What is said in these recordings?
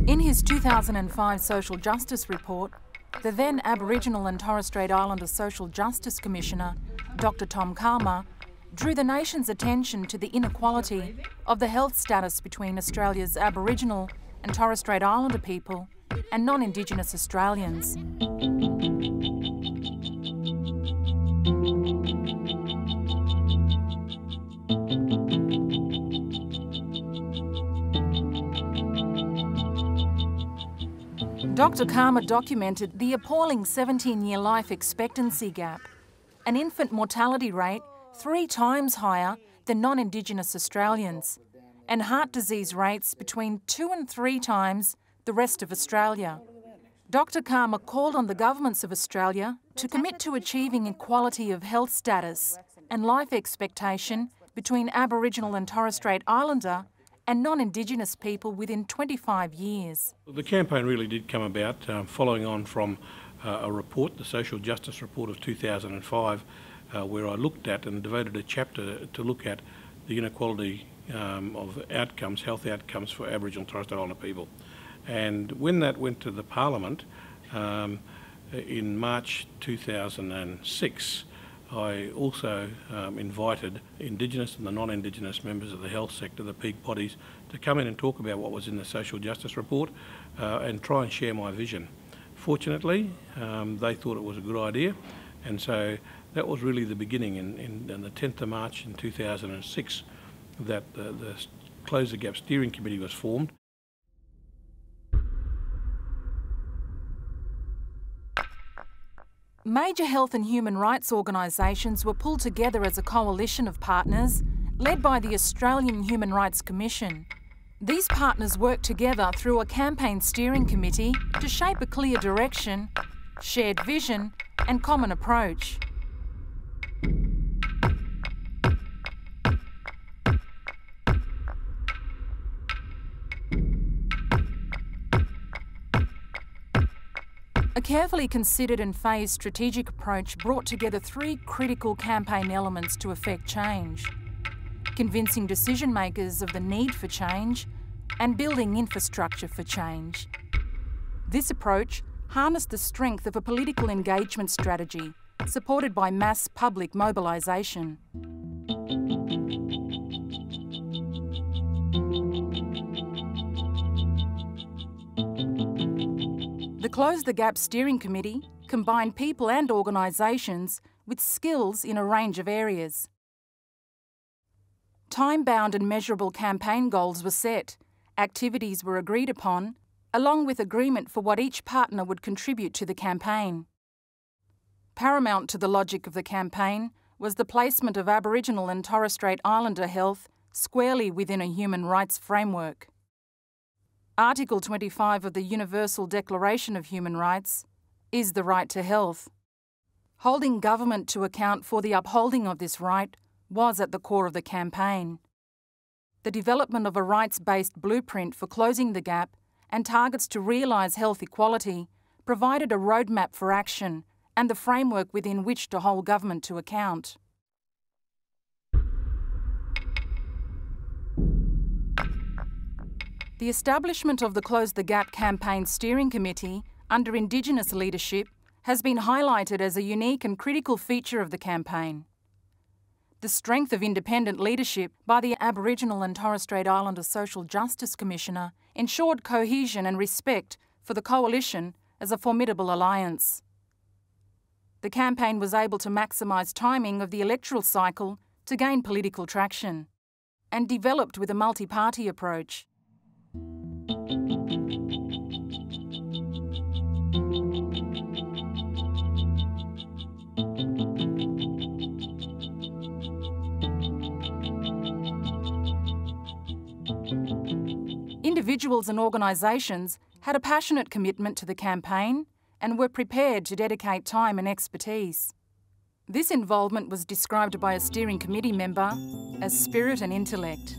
In his 2005 Social Justice Report, the then Aboriginal and Torres Strait Islander Social Justice Commissioner, Dr Tom Calma, drew the nation's attention to the inequality of the health status between Australia's Aboriginal and Torres Strait Islander people and non-Indigenous Australians. Dr Calma documented the appalling 17-year life expectancy gap, an infant mortality rate 3 times higher than non-Indigenous Australians, and heart disease rates between 2 and 3 times the rest of Australia. Dr Calma called on the governments of Australia to commit to achieving equality of health status and life expectation between Aboriginal and Torres Strait Islander and non-Indigenous people within 25 years. The campaign really did come about following on from a report, the Social Justice Report of 2005, where I looked at and devoted a chapter to look at the inequality of outcomes, health outcomes for Aboriginal and Torres Strait Islander people. And when that went to the Parliament in March 2006, I also invited Indigenous and the non-Indigenous members of the health sector, the peak bodies, to come in and talk about what was in the Social Justice Report and try and share my vision. Fortunately, they thought it was a good idea, and so that was really the beginning in the 10th of March in 2006 that the Close the Gap Steering Committee was formed. Major health and human rights organisations were pulled together as a coalition of partners led by the Australian Human Rights Commission. These partners worked together through a campaign steering committee to shape a clear direction, shared vision and common approach. A carefully considered and phased strategic approach brought together 3 critical campaign elements to effect change: convincing decision makers of the need for change and building infrastructure for change. This approach harnessed the strength of a political engagement strategy supported by mass public mobilisation. The Close the Gap Steering Committee combined people and organisations with skills in a range of areas. Time-bound and measurable campaign goals were set, activities were agreed upon, along with agreement for what each partner would contribute to the campaign. Paramount to the logic of the campaign was the placement of Aboriginal and Torres Strait Islander health squarely within a human rights framework. Article 25 of the Universal Declaration of Human Rights is the right to health. Holding government to account for the upholding of this right was at the core of the campaign. The development of a rights-based blueprint for closing the gap and targets to realise health equality provided a roadmap for action and the framework within which to hold government to account. The establishment of the Close the Gap Campaign Steering Committee under Indigenous leadership has been highlighted as a unique and critical feature of the campaign. The strength of independent leadership by the Aboriginal and Torres Strait Islander Social Justice Commissioner ensured cohesion and respect for the coalition as a formidable alliance. The campaign was able to maximise timing of the electoral cycle to gain political traction, and developed with a multi-party approach. Individuals and organisations had a passionate commitment to the campaign and were prepared to dedicate time and expertise. This involvement was described by a steering committee member as spirit and intellect.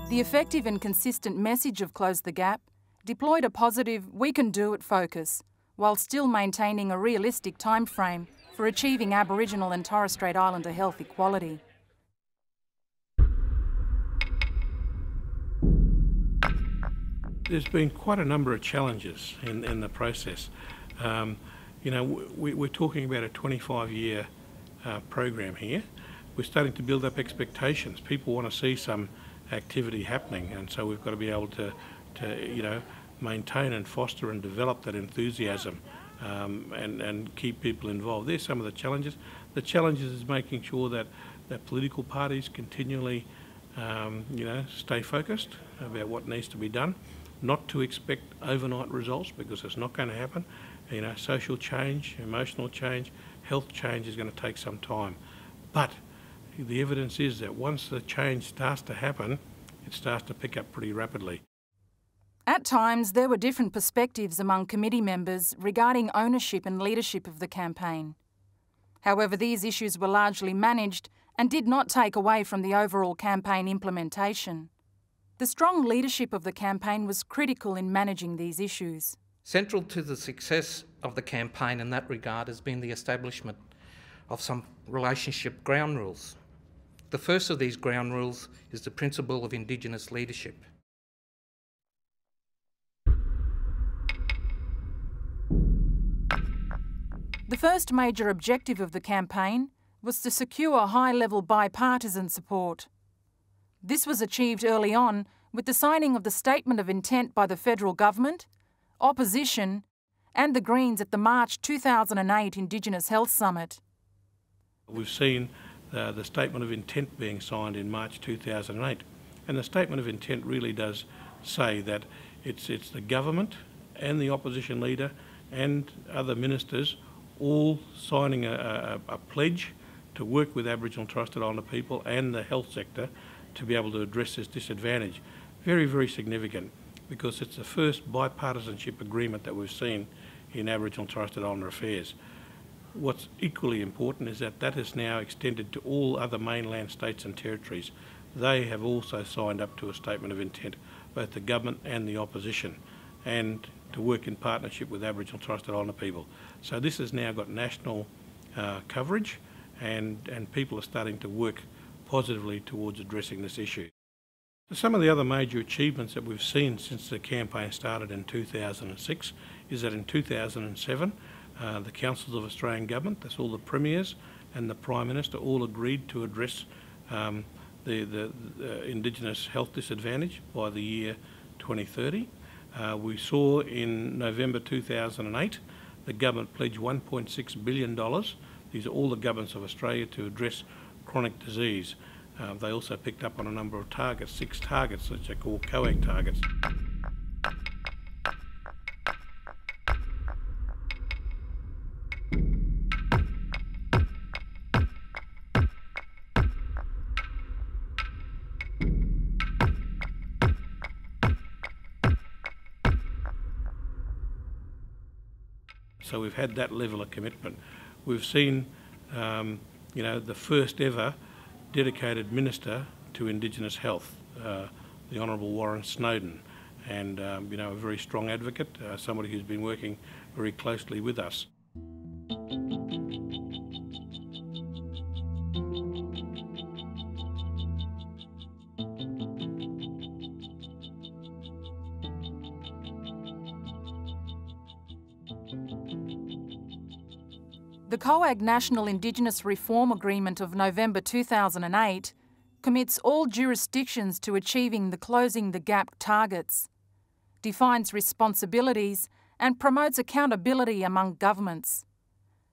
The effective and consistent message of Close the Gap deployed a positive "we can do it" focus, while still maintaining a realistic timeframe for achieving Aboriginal and Torres Strait Islander health equality. There's been quite a number of challenges in the process. You know, we're talking about a 25-year program here. We're starting to build up expectations. People want to see some activity happening, and so we've got to be able to you know, maintain and foster and develop that enthusiasm and keep people involved. There's some of the challenges. The challenges is making sure that political parties continually you know, stay focused about what needs to be done, not to expect overnight results, because it's not going to happen. You know, social change, emotional change, health change is going to take some time. But the evidence is that once the change starts to happen, it starts to pick up pretty rapidly. At times, there were different perspectives among committee members regarding ownership and leadership of the campaign. However, these issues were largely managed and did not take away from the overall campaign implementation. The strong leadership of the campaign was critical in managing these issues. Central to the success of the campaign in that regard has been the establishment of some relationship ground rules. The first of these ground rules is the principle of Indigenous leadership. The first major objective of the campaign was to secure high-level bipartisan support. This was achieved early on with the signing of the Statement of Intent by the federal government, opposition and the Greens at the March 2008 Indigenous Health Summit. We've seen the Statement of Intent being signed in March 2008, and the Statement of Intent really does say that it's the government and the opposition leader and other ministers all signing a pledge to work with Aboriginal and Torres Strait Islander people and the health sector to be able to address this disadvantage. Very, very significant, because it's the first bipartisanship agreement that we've seen in Aboriginal and Torres Strait Islander affairs. What's equally important is that is now extended to all other mainland states and territories. They have also signed up to a Statement of Intent, both the government and the opposition, and to work in partnership with Aboriginal and Torres Strait Islander people. So this has now got national coverage, and people are starting to work positively towards addressing this issue. Some of the other major achievements that we've seen since the campaign started in 2006 is that in 2007 the Councils of Australian Government, that's all the Premiers and the Prime Minister, all agreed to address the Indigenous health disadvantage by the year 2030. We saw in November 2008 the government pledged $1.6 billion. These are all the governments of Australia to address chronic disease. They also picked up on a number of targets, 6 targets, which are called COAG targets. So we've had that level of commitment. We've seen, you know, the first ever dedicated minister to Indigenous health, the Honourable Warren Snowden, and you know, a very strong advocate, somebody who's been working very closely with us. The COAG National Indigenous Reform Agreement of November 2008 commits all jurisdictions to achieving the Closing the Gap targets, defines responsibilities and promotes accountability among governments,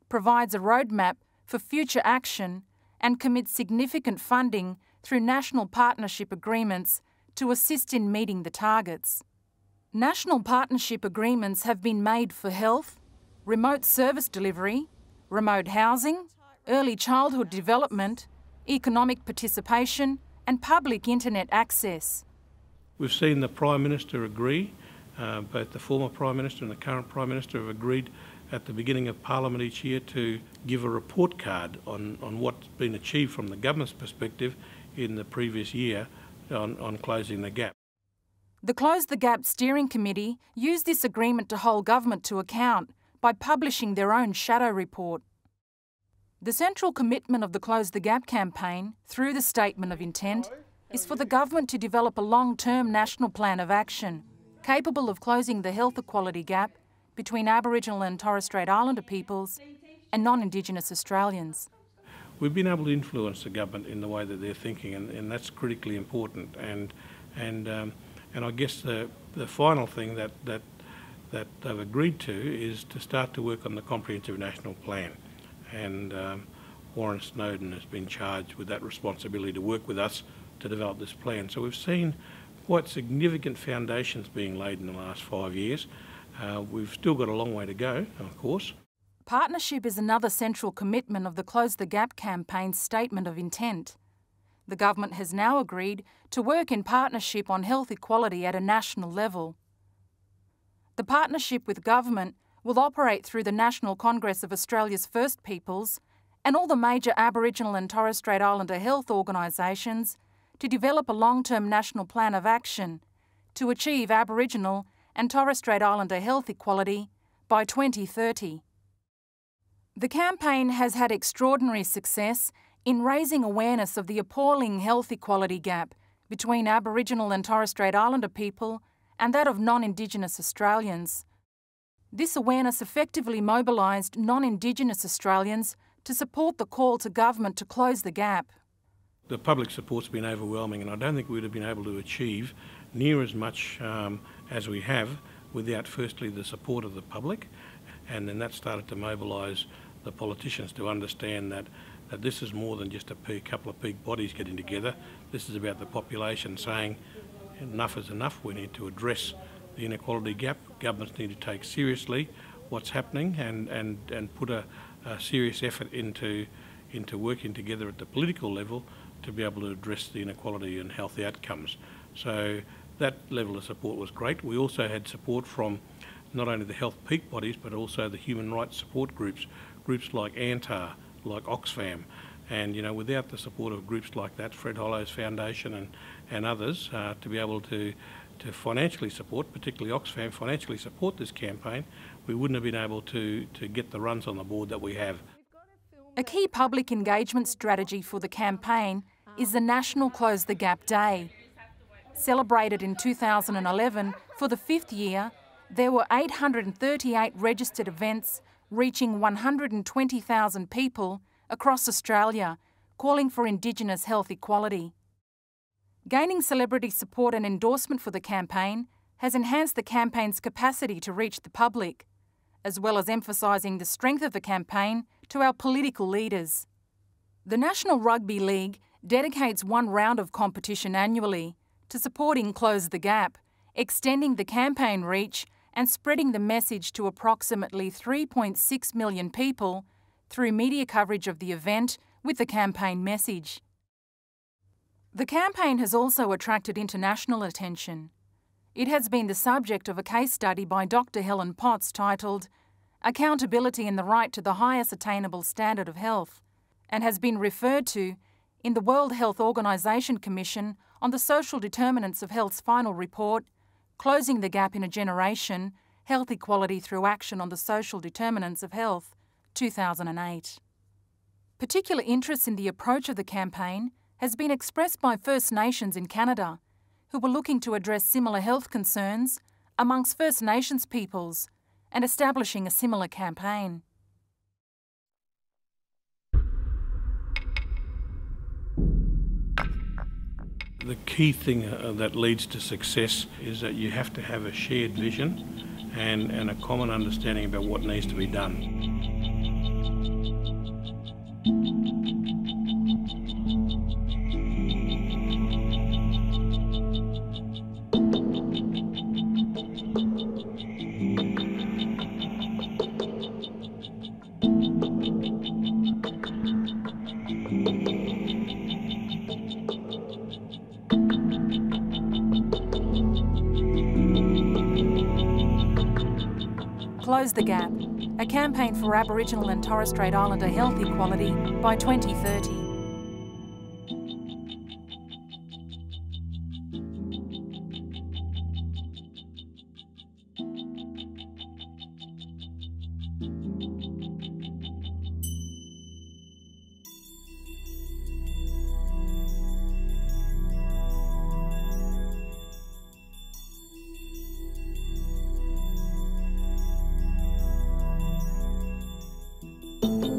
provides a roadmap for future action and commits significant funding through national partnership agreements to assist in meeting the targets. National partnership agreements have been made for health, remote service delivery, remote housing, early childhood development, economic participation and public internet access. We've seen the Prime Minister agree, both the former Prime Minister and the current Prime Minister have agreed at the beginning of Parliament each year to give a report card on what's been achieved from the government's perspective in the previous year on closing the gap. The Close the Gap Steering Committee used this agreement to hold government to account by publishing their own shadow report. The central commitment of the Close the Gap campaign, through the Statement of Intent, is for the government to develop a long-term national plan of action capable of closing the health equality gap between Aboriginal and Torres Strait Islander peoples and non-Indigenous Australians. We've been able to influence the government in the way that they're thinking, and that's critically important. And I guess the final thing that they've agreed to is to start to work on the comprehensive national plan. And Warren Snowden has been charged with that responsibility to work with us to develop this plan. So we've seen quite significant foundations being laid in the last 5 years. We've still got a long way to go, of course. Partnership is another central commitment of the Close the Gap campaign's statement of intent. The government has now agreed to work in partnership on health equality at a national level. The partnership with government will operate through the National Congress of Australia's First Peoples and all the major Aboriginal and Torres Strait Islander health organisations to develop a long-term national plan of action to achieve Aboriginal and Torres Strait Islander health equality by 2030. The campaign has had extraordinary success in raising awareness of the appalling health equality gap between Aboriginal and Torres Strait Islander people and that of non-Indigenous Australians. This awareness effectively mobilised non-Indigenous Australians to support the call to government to close the gap. The public support's been overwhelming, and I don't think we'd have been able to achieve near as much as we have without firstly the support of the public, and then that started to mobilise the politicians to understand that this is more than just a couple of peak bodies getting together. This is about the population saying enough is enough, we need to address the inequality gap. Governments need to take seriously what's happening and put a serious effort into working together at the political level to be able to address the inequality and healthy outcomes. So that level of support was great. We also had support from not only the health peak bodies but also the human rights support groups like ANTAR, like Oxfam, and without the support of groups like that, Fred Hollows Foundation and others, to be able to financially support, particularly Oxfam, financially support this campaign, we wouldn't have been able to get the runs on the board that we have. A key public engagement strategy for the campaign is the National Close the Gap Day. Celebrated in 2011 for the 5th year, there were 838 registered events reaching 120,000 people across Australia, calling for Indigenous health equality. Gaining celebrity support and endorsement for the campaign has enhanced the campaign's capacity to reach the public, as well as emphasising the strength of the campaign to our political leaders. The National Rugby League dedicates one round of competition annually to supporting Close the Gap, extending the campaign reach and spreading the message to approximately 3.6 million people through media coverage of the event with the campaign message. The campaign has also attracted international attention. It has been the subject of a case study by Dr. Helen Potts titled Accountability and the Right to the Highest Attainable Standard of Health, and has been referred to in the World Health Organization Commission on the Social Determinants of Health's final report, Closing the Gap in a Generation, Health Equality Through Action on the Social Determinants of Health, 2008. Particular interest in the approach of the campaign has been expressed by First Nations in Canada, who were looking to address similar health concerns amongst First Nations peoples and establishing a similar campaign. The key thing that leads to success is that you have to have a shared vision and a common understanding about what needs to be done. Close the Gap, a campaign for Aboriginal and Torres Strait Islander health equality by 2030. you.